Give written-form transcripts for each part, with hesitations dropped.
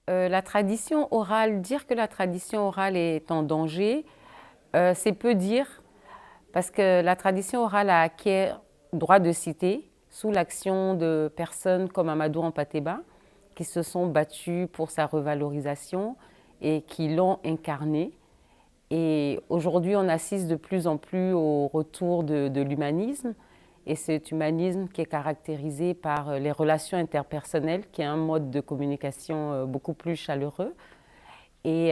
La tradition orale, dire que la tradition orale est en danger, c'est peu dire, parce que la tradition orale a acquis droit de cité sous l'action de personnes comme Amadou Hampâté-Bâ, qui se sont battues pour sa revalorisation et qui l'ont incarné. Et aujourd'hui, on assiste de plus en plus au retour de l'humanisme. Et cet humanisme qui est caractérisé par les relations interpersonnelles, qui est un mode de communication beaucoup plus chaleureux. Et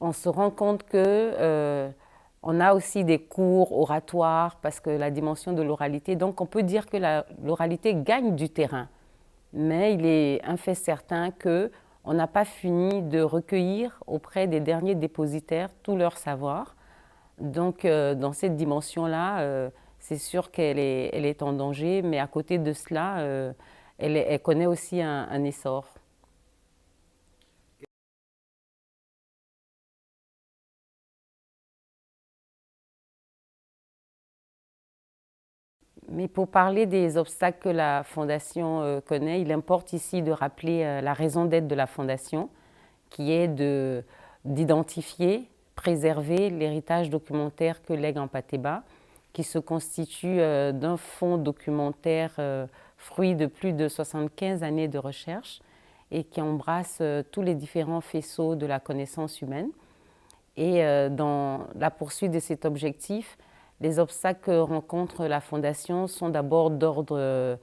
on se rend compte que on a aussi des cours oratoires parce que la dimension de l'oralité. Donc on peut dire que l'oralité gagne du terrain. Mais il est un fait certain que on n'a pas fini de recueillir auprès des derniers dépositaires tout leur savoir. Donc, dans cette dimension-là, c'est sûr elle est en danger, mais à côté de cela, elle connaît aussi un essor. Mais pour parler des obstacles que la Fondation connaît, il importe ici de rappeler la raison d'être de la Fondation, qui est d'identifier, préserver l'héritage documentaire que lègue Hampâté-Bâ, qui se constitue d'un fonds documentaire fruit de plus de 75 années de recherche et qui embrasse tous les différents faisceaux de la connaissance humaine. Et dans la poursuite de cet objectif, les obstacles que rencontre la Fondation sont d'abord d'ordre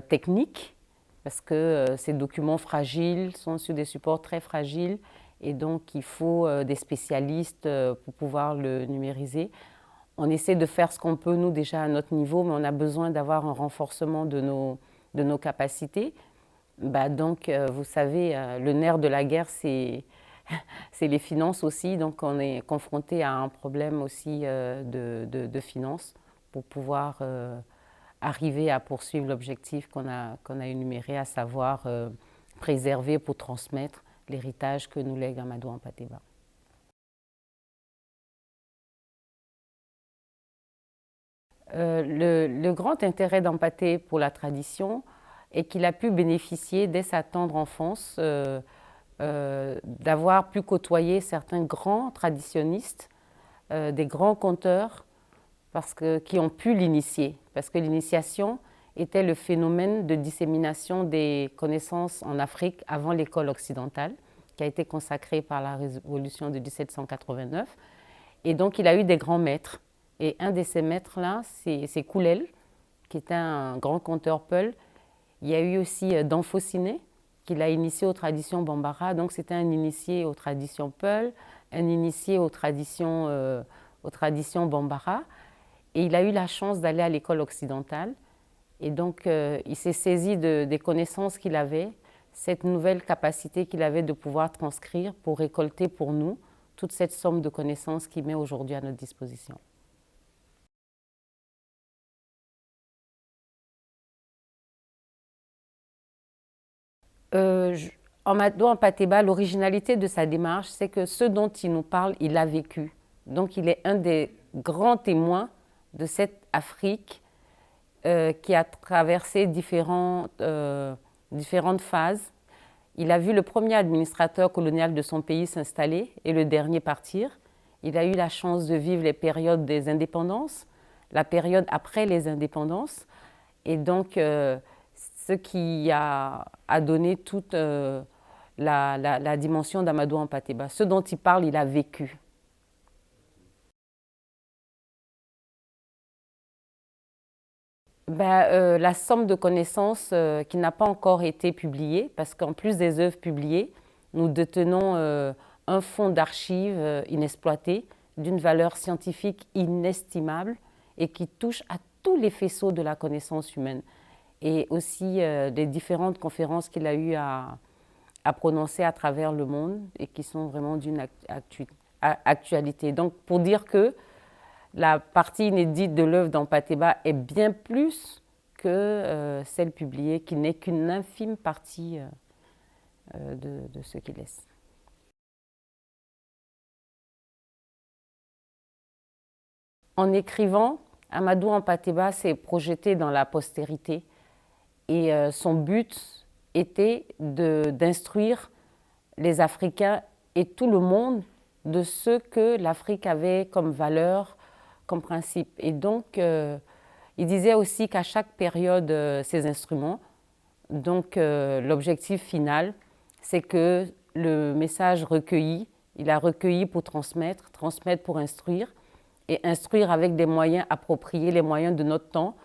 technique, parce que ces documents fragiles sont sur des supports très fragiles et donc il faut des spécialistes pour pouvoir le numériser. On essaie de faire ce qu'on peut, nous, déjà à notre niveau, mais on a besoin d'avoir un renforcement de nos capacités. Bah, donc, vous savez, le nerf de la guerre, c'est les finances aussi. Donc, on est confronté à un problème aussi de finances pour pouvoir arriver à poursuivre l'objectif qu'on a énuméré, à savoir préserver pour transmettre l'héritage que nous lègue Amadou Hampâté-Bâ. Le grand intérêt d'Hampâté pour la tradition est qu'il a pu bénéficier dès sa tendre enfance d'avoir pu côtoyer certains grands traditionnistes, des grands conteurs, qui ont pu l'initier. Parce que l'initiation était le phénomène de dissémination des connaissances en Afrique avant l'école occidentale, qui a été consacrée par la révolution de 1789. Et donc, il a eu des grands maîtres. Et un de ces maîtres-là, c'est Koulel, qui était un grand conteur peul. Il y a eu aussi Danfociné, qui l'a initié aux traditions Bambara. Donc, c'était un initié aux traditions peul, un initié aux traditions Bambara. Et il a eu la chance d'aller à l'école occidentale. Et donc, il s'est saisi des connaissances qu'il avait, cette nouvelle capacité qu'il avait de pouvoir transcrire pour récolter pour nous toute cette somme de connaissances qu'il met aujourd'hui à notre disposition. Euh, je- Amadou Hampâté-Bâ, l'originalité de sa démarche, c'est que ce dont il nous parle, il l'a vécu. Donc, il est un des grands témoins de cette Afrique qui a traversé différentes phases. Il a vu le premier administrateur colonial de son pays s'installer et le dernier partir. Il a eu la chance de vivre les périodes des indépendances, la période après les indépendances, et donc ce qui a donné toute la dimension d'Amadou Hampâté-Bâ. Ce dont il parle, il a vécu. La somme de connaissances qui n'a pas encore été publiée, parce qu'en plus des œuvres publiées, nous détenons un fonds d'archives inexploité d'une valeur scientifique inestimable et qui touche à tous les faisceaux de la connaissance humaine. Et aussi les différentes conférences qu'il a eu à prononcer à travers le monde et qui sont vraiment d'une actualité. Donc pour dire que la partie inédite de l'œuvre d'Hampâté-Bâ est bien plus que celle publiée, qui n'est qu'une infime partie de ce qu'il laisse. En écrivant, Amadou Hampâté-Bâ s'est projeté dans la postérité et son but était d'instruire les Africains et tout le monde de ce que l'Afrique avait comme valeur, comme principe. Et donc, il disait aussi qu'à chaque période, ces instruments, donc l'objectif final, c'est que le message recueilli, il a recueilli pour transmettre, transmettre pour instruire, et instruire avec des moyens appropriés, les moyens de notre temps.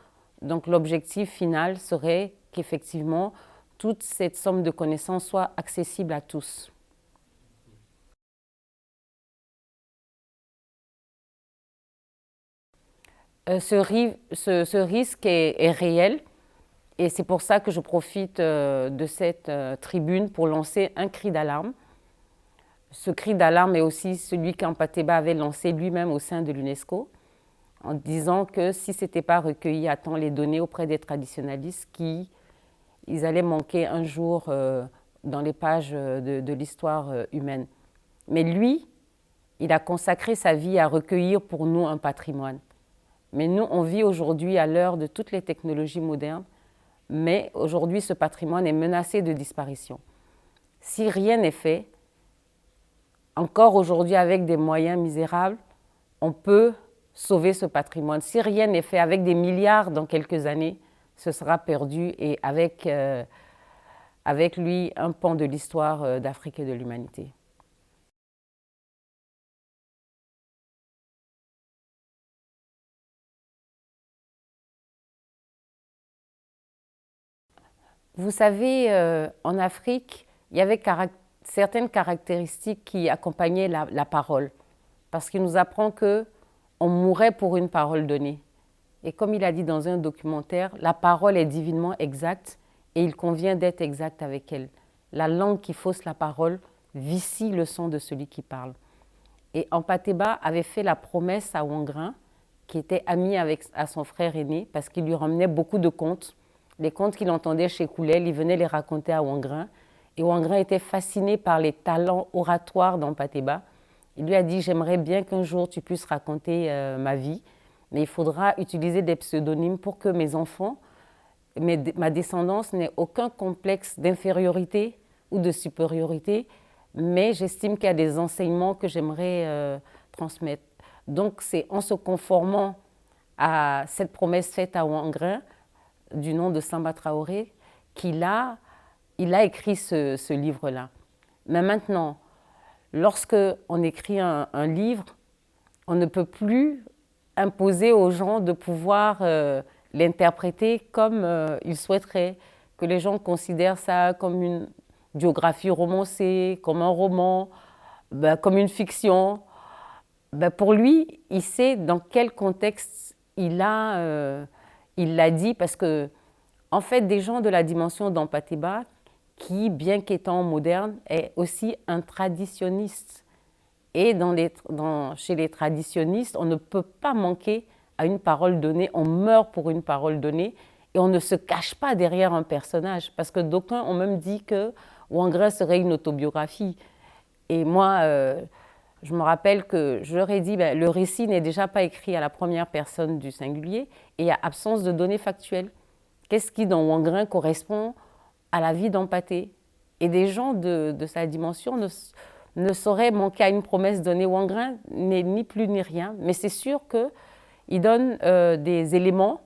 Donc l'objectif final serait qu'effectivement, toute cette somme de connaissances soit accessible à tous. Ce risque est réel et c'est pour ça que je profite de cette tribune pour lancer un cri d'alarme. Ce cri d'alarme est aussi celui qu'Ampateba avait lancé lui-même au sein de l'UNESCO, en disant que si ce n'était pas recueilli à temps les données auprès des traditionalistes, ils allaient manquer un jour dans les pages de l'histoire humaine. Mais lui, il a consacré sa vie à recueillir pour nous un patrimoine. Mais nous, on vit aujourd'hui à l'heure de toutes les technologies modernes, mais aujourd'hui, ce patrimoine est menacé de disparition. Si rien n'est fait, encore aujourd'hui avec des moyens misérables, on peut sauver ce patrimoine. Si rien n'est fait avec des milliards dans quelques années, ce sera perdu et avec lui un pan de l'histoire d'Afrique et de l'humanité. Vous savez, en Afrique, il y avait certaines caractéristiques qui accompagnaient la parole, parce qu'il nous apprend que on mourrait pour une parole donnée. Et comme il a dit dans un documentaire, la parole est divinement exacte et il convient d'être exact avec elle. La langue qui fausse la parole vicie le son de celui qui parle. Et Ampateba avait fait la promesse à Ouangrin, qui était ami à son frère aîné, parce qu'il lui ramenait beaucoup de contes. Les contes qu'il entendait chez Koulel, il venait les raconter à Ouangrin. Et Ouangrin était fasciné par les talents oratoires d'Ampateba. Il lui a dit, j'aimerais bien qu'un jour tu puisses raconter ma vie, mais il faudra utiliser des pseudonymes pour que mes enfants, ma descendance n'ait aucun complexe d'infériorité ou de supériorité, mais j'estime qu'il y a des enseignements que j'aimerais transmettre. Donc c'est en se conformant à cette promesse faite à Ouangrin, du nom de Samba Traoré, qu'il a écrit ce livre-là. Mais maintenant, lorsque on écrit un livre, on ne peut plus imposer aux gens de pouvoir l'interpréter comme ils souhaiteraient, que les gens considèrent ça comme une biographie romancée, comme un roman, comme une fiction. Pour lui, il sait dans quel contexte il l'a dit, parce que, en fait, des gens de la dimension d'Ampateba, qui, bien qu'étant moderne, est aussi un traditionniste. Et chez les traditionnistes, on ne peut pas manquer à une parole donnée, on meurt pour une parole donnée et on ne se cache pas derrière un personnage. Parce que d'aucuns ont même dit que Ouangrin serait une autobiographie. Et moi, je me rappelle que je leur ai dit, le récit n'est déjà pas écrit à la première personne du singulier et il y a absence de données factuelles. Qu'est-ce qui, dans Ouangrin, correspond à la vie d'Ampaté? Et des gens de sa dimension ne sauraient manquer à une promesse donnée. Ouangrin n'est ni plus ni rien, mais c'est sûr qu'il donne des éléments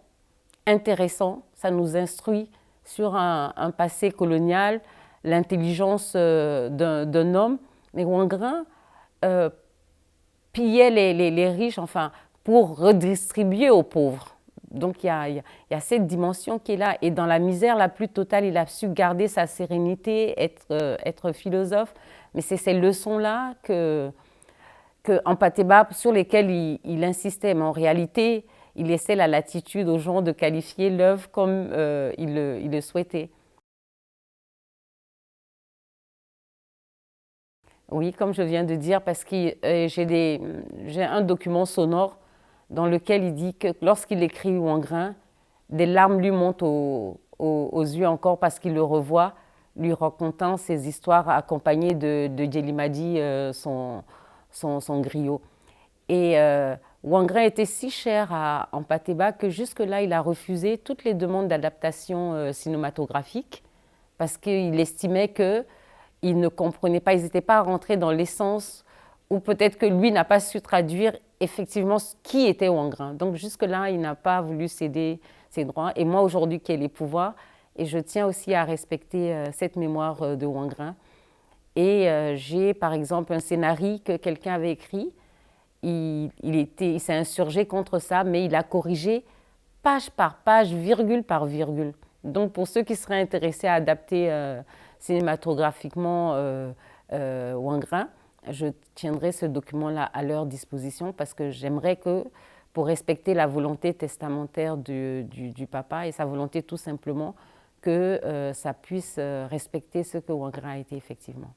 intéressants, ça nous instruit sur un passé colonial, l'intelligence d'un homme. Mais Ouangrin pillait les riches, enfin, pour redistribuer aux pauvres. Donc il y a cette dimension qui est là. Et dans la misère la plus totale, il a su garder sa sérénité, être philosophe. Mais c'est ces leçons-là que Ampateba, sur lesquelles il insistait. Mais en réalité, il laissait la latitude aux gens de qualifier l'œuvre comme il le souhaitait. Oui, comme je viens de dire, parce que j'ai un document sonore dans lequel il dit que lorsqu'il écrit Ouangrin, des larmes lui montent aux yeux encore parce qu'il le revoit, lui racontant ses histoires accompagnées de Djelimadi, son griot. Et Ouangrin était si cher à Ampateba que jusque-là, il a refusé toutes les demandes d'adaptation cinématographique parce qu'il estimait qu'il ils ne comprenaient pas, ils n'étaient pas rentrés dans l'essence, ou peut-être que lui n'a pas su traduire effectivement qui était Wangrun. Donc jusque-là, il n'a pas voulu céder ses droits. Et moi, aujourd'hui, qui ai les pouvoirs, et je tiens aussi à respecter cette mémoire de Wangrun. Et j'ai, par exemple, un scénario que quelqu'un avait écrit. Il s'est insurgé contre ça, mais il a corrigé page par page, virgule par virgule. Donc, pour ceux qui seraient intéressés à adapter cinématographiquement Wangrun, je tiendrai ce document-là à leur disposition parce que j'aimerais que, pour respecter la volonté testamentaire du papa et sa volonté tout simplement, que ça puisse respecter ce que Wangrun a été effectivement.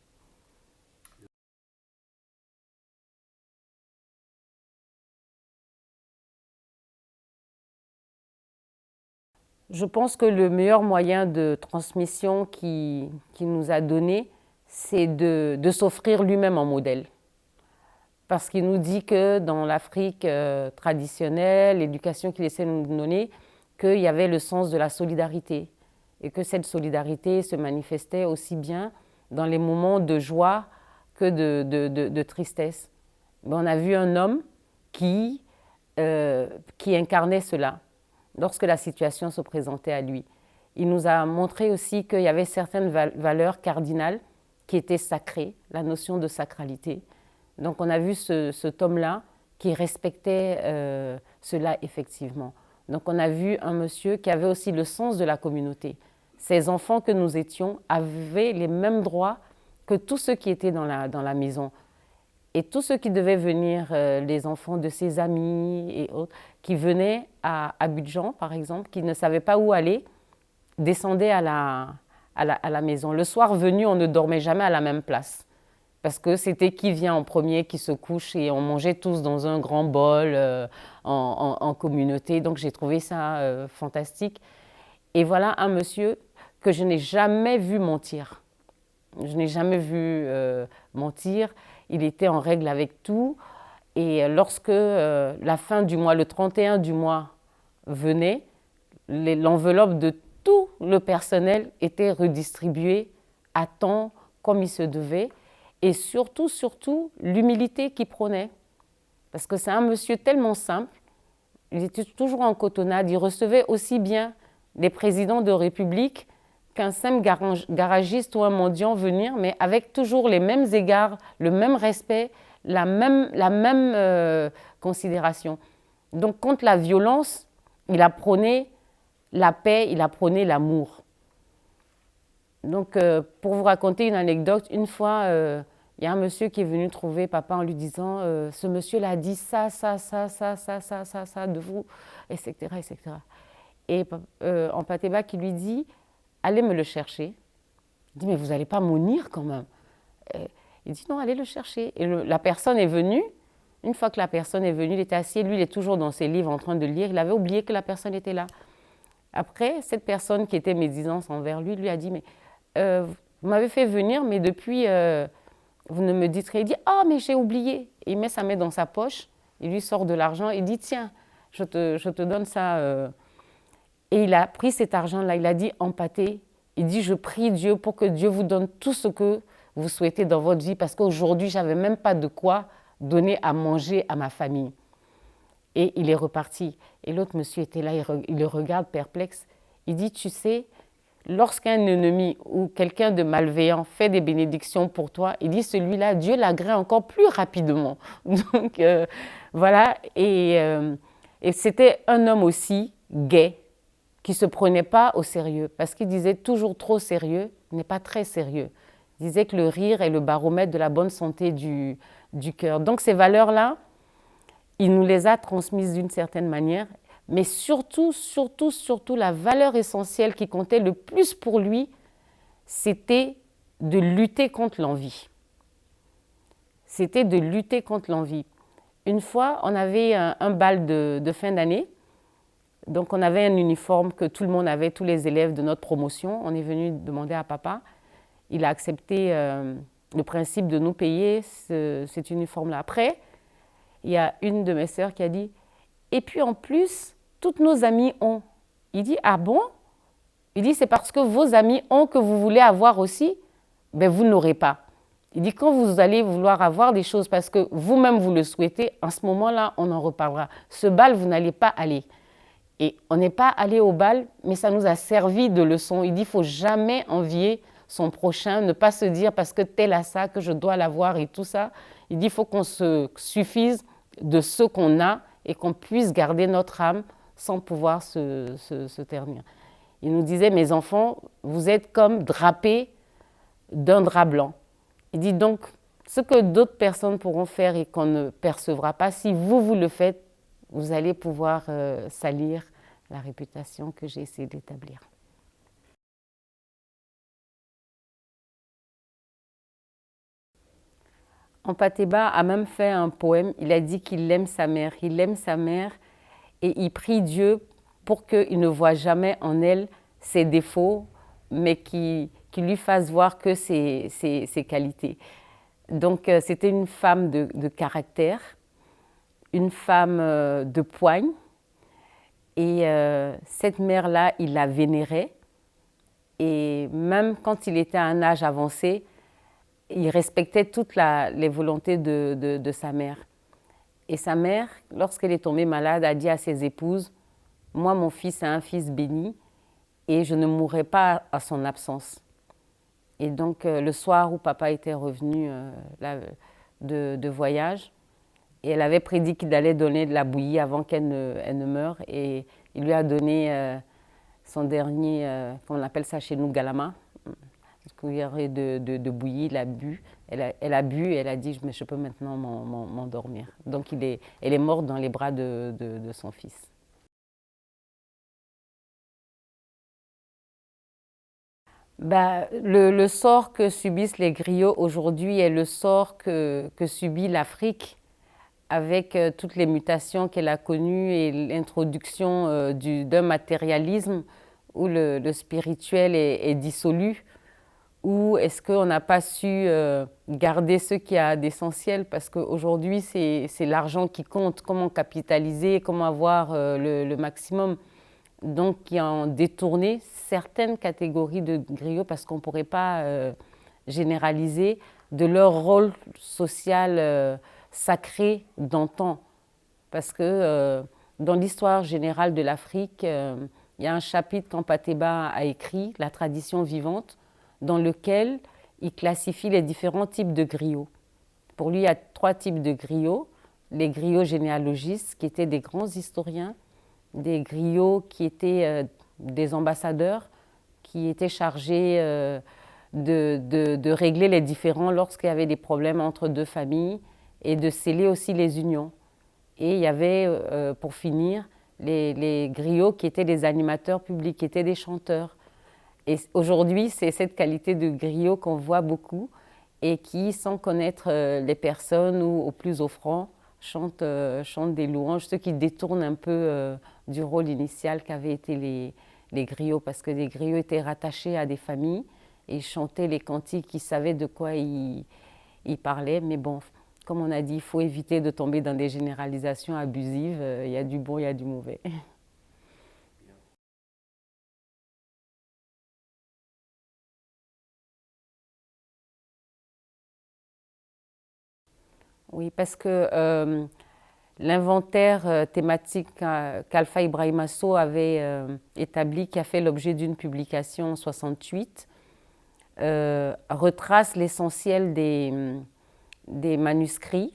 Je pense que le meilleur moyen de transmission qu'il nous a donné, c'est de s'offrir lui-même en modèle. Parce qu'il nous dit que dans l'Afrique traditionnelle, l'éducation qu'il essaie de nous donner, qu'il y avait le sens de la solidarité. Et que cette solidarité se manifestait aussi bien dans les moments de joie que de tristesse. On a vu un homme qui incarnait cela lorsque la situation se présentait à lui. Il nous a montré aussi qu'il y avait certaines valeurs cardinales qui étaient sacrées, la notion de sacralité. Donc on a vu cet homme-là qui respectait cela effectivement. Donc on a vu un monsieur qui avait aussi le sens de la communauté. Ces enfants que nous étions avaient les mêmes droits que tous ceux qui étaient dans la maison. Et tous ceux qui devaient venir, les enfants de ses amis et autres, qui venaient à Abidjan, par exemple, qui ne savaient pas où aller, descendaient à la maison. Le soir venu, on ne dormait jamais à la même place. Parce que c'était qui vient en premier, qui se couche, et on mangeait tous dans un grand bol en communauté. Donc j'ai trouvé ça fantastique. Et voilà un monsieur que je n'ai jamais vu mentir. Je n'ai jamais vu mentir. Il était en règle avec tout. Et lorsque la fin du mois, le 31 du mois venait, l'enveloppe de tout le personnel était redistribuée à temps, comme il se devait. Et surtout, l'humilité qu'il prônait. Parce que c'est un monsieur tellement simple. Il était toujours en cotonnade. Il recevait aussi bien des présidents de république qu'un simple garagiste ou un mendiant venir, mais avec toujours les mêmes égards, le même respect, la même considération. Donc contre la violence, il a prôné la paix, il a prôné l'amour. Donc pour vous raconter une anecdote, une fois, il y a un monsieur qui est venu trouver papa en lui disant ce monsieur-là a dit ça de vous, etc. etc. Et Ampateba qui lui dit allez me le chercher. Il dit mais vous n'allez pas m'unir quand même. Il dit non, allez le chercher. Et la personne est venue. Une fois que la personne est venue, il était assis, lui il est toujours dans ses livres en train de lire. Il avait oublié que la personne était là. Après, cette personne qui était médisante envers lui, lui a dit mais vous m'avez fait venir, mais depuis vous ne me dites rien. Il dit ah mais j'ai oublié. Et il met sa main dans sa poche, il lui sort de l'argent, il dit tiens, je te donne ça. Et il a pris cet argent-là, il a dit empâté. Il dit je prie Dieu pour que Dieu vous donne tout ce que vous souhaitez dans votre vie, parce qu'aujourd'hui, je n'avais même pas de quoi donner à manger à ma famille. Et il est reparti. Et l'autre monsieur était là, il le regarde perplexe. Il dit, tu sais, lorsqu'un ennemi ou quelqu'un de malveillant fait des bénédictions pour toi, il dit, celui-là, Dieu l'agrée encore plus rapidement. Donc, voilà. Et c'était un homme aussi gai, qui ne se prenait pas au sérieux, parce qu'il disait toujours trop sérieux n'est pas très sérieux. Il disait que le rire est le baromètre de la bonne santé du cœur. Donc ces valeurs-là, il nous les a transmises d'une certaine manière, mais surtout, la valeur essentielle qui comptait le plus pour lui, c'était de lutter contre l'envie. C'était de lutter contre l'envie. Une fois, on avait un bal de fin d'année, donc on avait un uniforme que tout le monde avait, tous les élèves de notre promotion. On est venu demander à papa. Il a accepté le principe de nous payer cet uniforme-là. Après, il y a une de mes sœurs qui a dit « Et puis en plus, toutes nos amies ont. » Il dit « Ah bon ?» Il dit « C'est parce que vos amis ont que vous voulez avoir aussi. ben vous n'aurez pas. Il dit quand vous allez vouloir avoir des choses parce que vous-même vous le souhaitez, en ce moment-là, on en reparlera. Ce bal, vous n'allez pas aller. Et on n'est pas allé au bal, mais ça nous a servi de leçon. Il dit, il ne faut jamais envier son prochain, ne pas se dire parce que tel a ça, que je dois l'avoir et tout ça. Il dit, il faut qu'on se suffise de ce qu'on a et qu'on puisse garder notre âme sans pouvoir se ternir. Il nous disait, mes enfants, vous êtes comme drapés d'un drap blanc. Il dit donc, ce que d'autres personnes pourront faire et qu'on ne percevra pas, si vous le faites, vous allez pouvoir salir la réputation que j'ai essayé d'établir. Ampateba a même fait un poème, il a dit qu'il aime sa mère. Il aime sa mère et il prie Dieu pour qu'il ne voie jamais en elle ses défauts, mais qu'il lui fasse voir que ses qualités. Donc c'était une femme de caractère, une femme de poigne. Et cette mère-là, il la vénérait. Et même quand il était à un âge avancé, il respectait toutes les volontés de sa mère. Et sa mère, lorsqu'elle est tombée malade, a dit à ses épouses, « Moi, mon fils est un fils béni et je ne mourrai pas à son absence. » Et donc, le soir où papa était revenu de voyage, et elle avait prédit qu'il allait donner de la bouillie avant qu'elle ne meure. Et il lui a donné son dernier, on appelle ça chez nous, galama, une cuillerée de bouillie. Il a bu. Elle a bu et elle a dit, mais je peux maintenant m'endormir. Donc elle est morte dans les bras de son fils. Le sort que subissent les griots aujourd'hui est le sort que subit l'Afrique avec toutes les mutations qu'elle a connues et l'introduction d'un matérialisme où le spirituel est dissolu, ou est-ce qu'on n'a pas su garder ce qu'il y a d'essentiel parce qu'aujourd'hui c'est l'argent qui compte, comment capitaliser, comment avoir le maximum. Donc qui ont détourné certaines catégories de griots parce qu'on ne pourrait pas généraliser de leur rôle social sacré d'antan. Parce que dans l'histoire générale de l'Afrique, il y a un chapitre qu'Ampateba a écrit, La tradition vivante, dans lequel il classifie les différents types de griots. Pour lui, il y a 3 types de griots. Les griots généalogistes, qui étaient des grands historiens, des griots qui étaient des ambassadeurs, qui étaient chargés de régler les différends lorsqu'il y avait des problèmes entre 2 familles et de sceller aussi les unions. Et il y avait, pour finir, les griots qui étaient des animateurs publics, qui étaient des chanteurs. Et aujourd'hui, c'est cette qualité de griot qu'on voit beaucoup et qui, sans connaître les personnes ou au plus offrant, chantent des louanges, ceux qui détournent un peu du rôle initial qu'avaient été les griots, parce que les griots étaient rattachés à des familles et ils chantaient les cantiques, ils savaient de quoi ils parlaient. Mais bon, comme on a dit, il faut éviter de tomber dans des généralisations abusives. Il y a du bon, il y a du mauvais. Oui, parce que l'inventaire thématique qu'Alpha Ibrahim Asso avait établi, qui a fait l'objet d'une publication en 68, retrace l'essentiel des manuscrits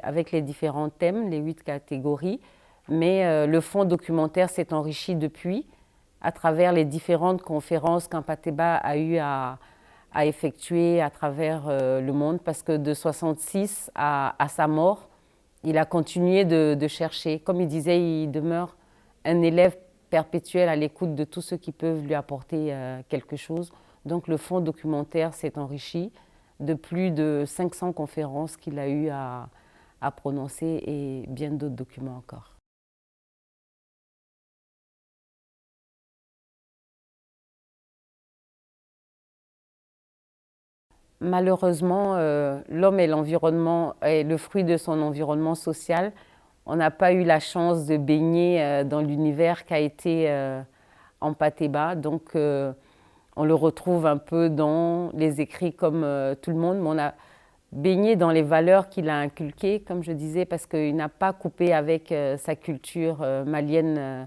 avec les différents thèmes, les 8 catégories, mais le fonds documentaire s'est enrichi depuis à travers les différentes conférences qu'Ampateba a eu à effectuer à travers le monde, parce que de 66 à sa mort, il a continué de chercher. Comme il disait, il demeure un élève perpétuel à l'écoute de tous ceux qui peuvent lui apporter quelque chose. Donc le fonds documentaire s'est enrichi de plus de 500 conférences qu'il a eu à prononcer et bien d'autres documents encore. Malheureusement, l'homme et l'environnement est le fruit de son environnement social. On n'a pas eu la chance de baigner dans l'univers qu'a été Ampateba. Donc, On le retrouve un peu dans les écrits comme tout le monde, mais on a baigné dans les valeurs qu'il a inculquées, comme je disais, parce qu'il n'a pas coupé avec sa culture malienne.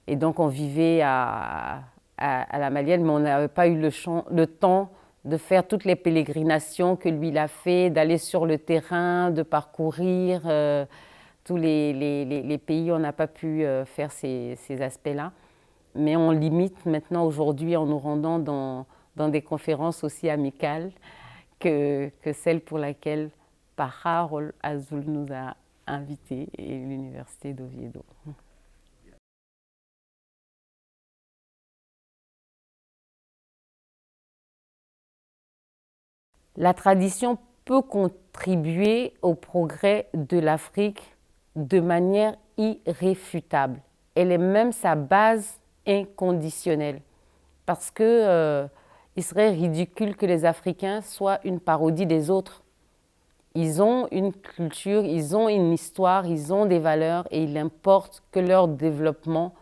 Et donc on vivait à la malienne, mais on n'avait pas eu le temps de faire toutes les pérégrinations que lui il a fait, d'aller sur le terrain, de parcourir tous les pays. On n'a pas pu faire ces aspects-là. Mais on limite maintenant aujourd'hui en nous rendant dans des conférences aussi amicales que celle pour laquelle Pájaro Azul nous a invités et l'Université d'Oviedo. La tradition peut contribuer au progrès de l'Afrique de manière irréfutable. Elle est même sa base inconditionnelle. Parce que il serait ridicule que les Africains soient une parodie des autres. Ils ont une culture, ils ont une histoire, ils ont des valeurs et il importe que leur développement,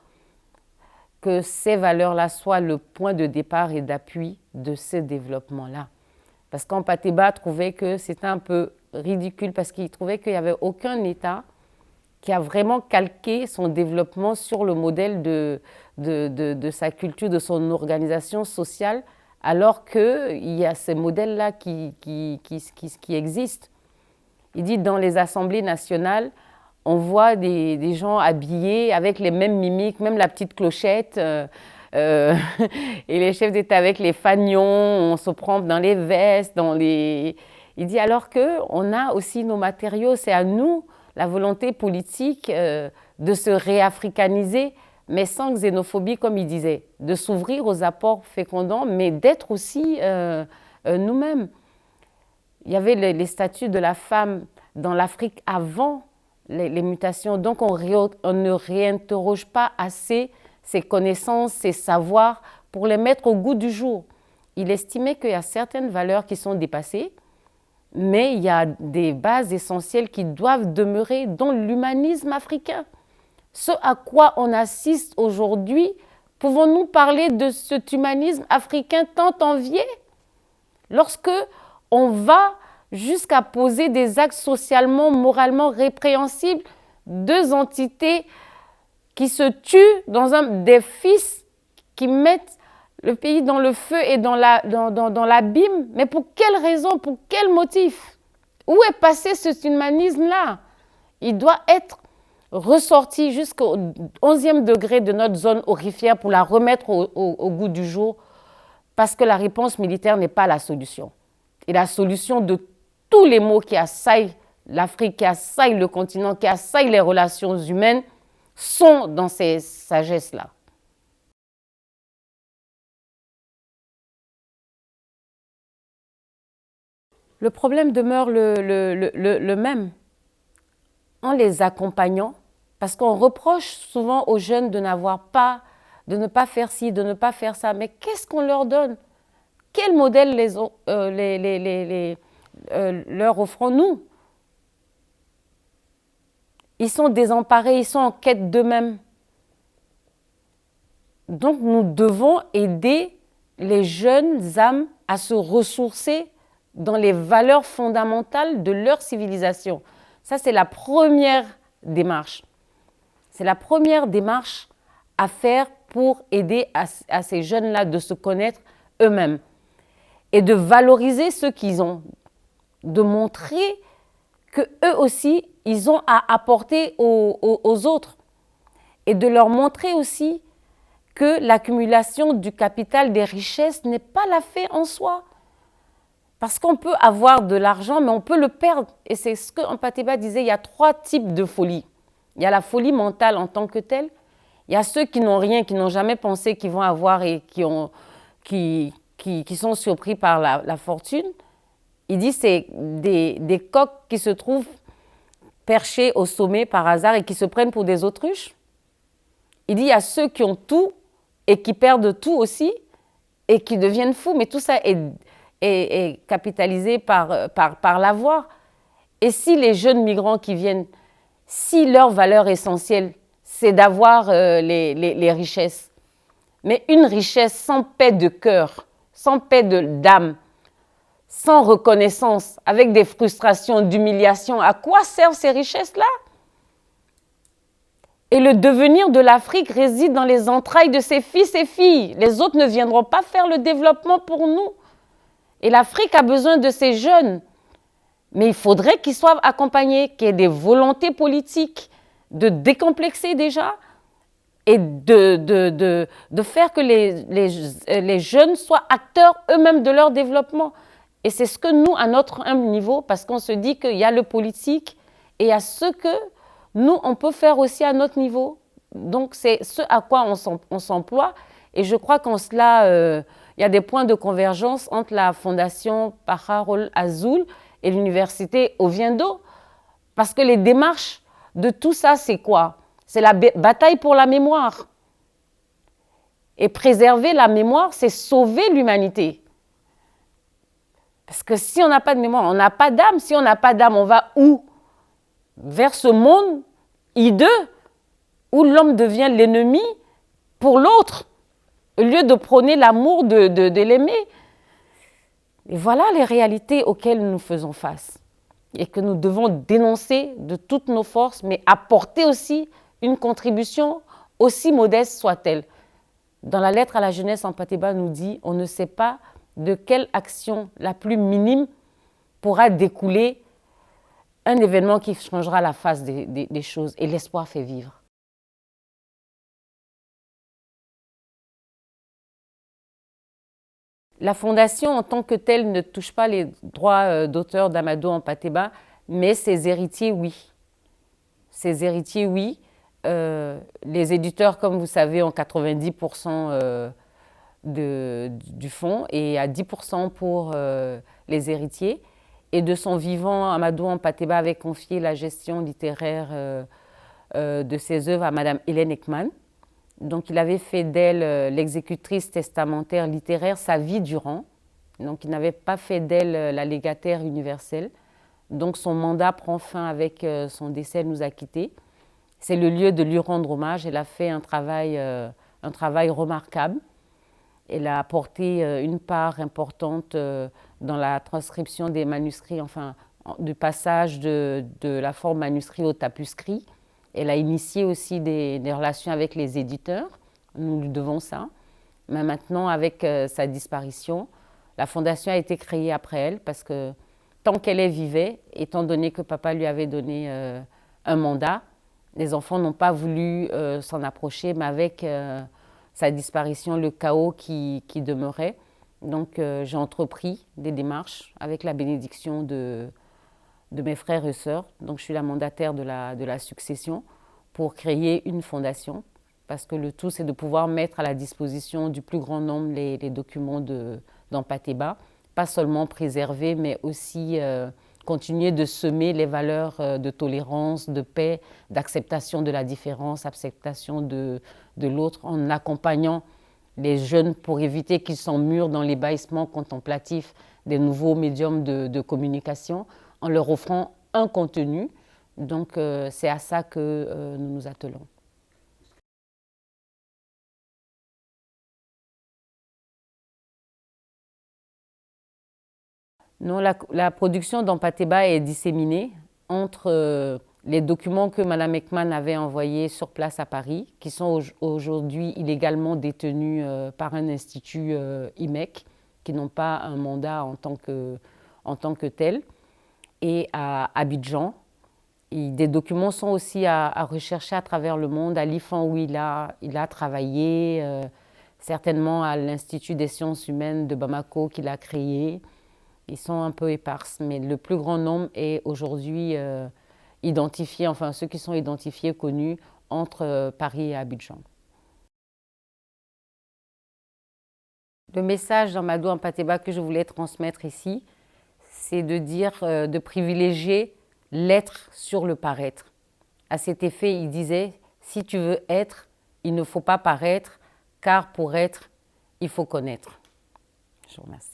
que ces valeurs-là soient le point de départ et d'appui de ce développement-là. Parce qu'Ampateba trouvait que c'était un peu ridicule parce qu'il trouvait qu'il n'y avait aucun État qui a vraiment calqué son développement sur le modèle de sa culture, de son organisation sociale, alors qu'il y a ces modèles-là qui existent. Il dit dans les assemblées nationales, on voit des gens habillés avec les mêmes mimiques, même la petite clochette, et les chefs d'État avec les fanions, on se prend dans les vestes, dans les... Il dit alors qu'on a aussi nos matériaux, c'est à nous la volonté politique de se réafricaniser, mais sans xénophobie, comme il disait, de s'ouvrir aux apports fécondants, mais d'être aussi nous-mêmes. Il y avait les statuts de la femme dans l'Afrique avant les mutations, donc on ne réinterroge pas assez ses connaissances, ses savoirs pour les mettre au goût du jour. Il estimait qu'il y a certaines valeurs qui sont dépassées, mais il y a des bases essentielles qui doivent demeurer dans l'humanisme africain. Ce à quoi on assiste aujourd'hui, pouvons-nous parler de cet humanisme africain tant envié? Lorsque on va jusqu'à poser des actes socialement, moralement répréhensibles, deux entités qui se tuent, des fils qui mettent le pays dans le feu et dans l'abîme. Mais pour quelle raison, pour quel motif? Où est passé cet humanisme-là? Il doit être ressorti jusqu'au 11e degré de notre zone aurifère pour la remettre au goût du jour, parce que la réponse militaire n'est pas la solution. Et la solution de tous les maux qui assaillent l'Afrique, qui assaillent le continent, qui assaillent les relations humaines, sont dans ces sagesses-là. Le problème demeure le même. En les accompagnant, parce qu'on reproche souvent aux jeunes de de ne pas faire ci, de ne pas faire ça, mais qu'est-ce qu'on leur donne? Quel modèle leur offrons-nous? Ils sont désemparés, ils sont en quête d'eux-mêmes. Donc nous devons aider les jeunes âmes à se ressourcer dans les valeurs fondamentales de leur civilisation. Ça, c'est la première démarche. C'est la première démarche à faire pour aider à ces jeunes-là de se connaître eux-mêmes et de valoriser ce qu'ils ont, de montrer qu'eux aussi, ils ont à apporter aux autres et de leur montrer aussi que l'accumulation du capital des richesses n'est pas la fin en soi. Parce qu'on peut avoir de l'argent, mais on peut le perdre. Et c'est ce qu'Ampateba disait, il y a 3 types de folie. Il y a la folie mentale en tant que telle. Il y a ceux qui n'ont rien, qui n'ont jamais pensé qu'ils vont avoir et qui sont surpris par la fortune. Il dit c'est des coqs qui se trouvent perchés au sommet par hasard et qui se prennent pour des autruches. Il dit il y a ceux qui ont tout et qui perdent tout aussi et qui deviennent fous. Mais tout ça est capitalisé par l'avoir. Et si les jeunes migrants qui viennent, si leur valeur essentielle, c'est d'avoir les richesses, Mais une richesse sans paix de cœur, sans paix d'âme, sans reconnaissance, avec des frustrations, d'humiliation, à quoi servent ces richesses-là? Et le devenir de l'Afrique réside dans les entrailles de ses fils et filles. Les autres ne viendront pas faire le développement pour nous. Et l'Afrique a besoin de ces jeunes. Mais il faudrait qu'ils soient accompagnés, qu'il y ait des volontés politiques de décomplexer déjà et de faire que les jeunes soient acteurs eux-mêmes de leur développement. Et c'est ce que nous, à notre humble niveau, parce qu'on se dit qu'il y a le politique et il y a ce que nous, on peut faire aussi à notre niveau. Donc, c'est ce à quoi on s'emploie. Et je crois qu'en cela, il y a des points de convergence entre la Fondation Pajarol Azul et l'Université Oviendo. Parce que les démarches de tout ça, c'est quoi? C'est la bataille pour la mémoire. Et préserver la mémoire, c'est sauver l'humanité. Parce que si on n'a pas de mémoire, on n'a pas d'âme. Si on n'a pas d'âme, on va où? Vers ce monde hideux où l'homme devient l'ennemi pour l'autre, au lieu de prôner l'amour, de l'aimer. Et voilà les réalités auxquelles nous faisons face et que nous devons dénoncer de toutes nos forces, mais apporter aussi une contribution, aussi modeste soit-elle. Dans la lettre à la jeunesse en Pateba nous dit, on ne sait pas de quelle action la plus minime pourra découler un événement qui changera la face des choses, et l'espoir fait vivre. La fondation en tant que telle ne touche pas les droits d'auteur d'Amadou en Pateba, mais ses héritiers, oui. Ses héritiers, oui. Les éditeurs, comme vous savez, ont 90% du fonds et à 10% pour les héritiers. Et de son vivant, Amadou Hampâté-Bâ avait confié la gestion littéraire de ses œuvres à Madame Hélène Ekman. Donc il avait fait d'elle l'exécutrice testamentaire littéraire sa vie durant. Donc il n'avait pas fait d'elle la légataire universelle. Donc son mandat prend fin avec son décès, elle nous a quittés. C'est le lieu de lui rendre hommage. Elle a fait un travail remarquable. Elle a apporté une part importante dans la transcription des manuscrits, enfin, du passage de la forme manuscrit au tapuscrit. Elle a initié aussi des relations avec les éditeurs. Nous lui devons ça. Mais maintenant, avec sa disparition, la fondation a été créée après elle parce que tant qu'elle vivait, étant donné que papa lui avait donné un mandat, les enfants n'ont pas voulu s'en approcher, mais avec sa disparition, le chaos qui demeurait. Donc j'ai entrepris des démarches avec la bénédiction de mes frères et sœurs. Donc je suis la mandataire de la succession pour créer une fondation. Parce que le tout, c'est de pouvoir mettre à la disposition du plus grand nombre les documents d'Hampâté-Bâ. Pas seulement préserver, mais aussi continuer de semer les valeurs de tolérance, de paix, d'acceptation de la différence, acceptation de l'autre, en accompagnant les jeunes pour éviter qu'ils s'emmurent dans l'ébahissement contemplatif des nouveaux médiums de communication, en leur offrant un contenu. Donc c'est à ça que nous nous attelons. Non, la production d'Hampâté-Bâ est disséminée entre les documents que Mme Ekman avait envoyés sur place à Paris, qui sont aujourd'hui illégalement détenus par un institut IMEC, qui n'ont pas un mandat en tant que tel, et à Abidjan. Et des documents sont aussi à rechercher à travers le monde, à l'IFAN où il a travaillé, certainement à l'Institut des sciences humaines de Bamako qu'il a créé. Ils sont un peu éparses, mais le plus grand nombre est aujourd'hui identifié, enfin ceux qui sont identifiés, connus, entre Paris et Abidjan. Le message d'Amadou Hampâté-Bâ que je voulais transmettre ici, c'est de dire, de privilégier l'être sur le paraître. À cet effet, il disait, si tu veux être, il ne faut pas paraître, car pour être, il faut connaître. Je vous remercie.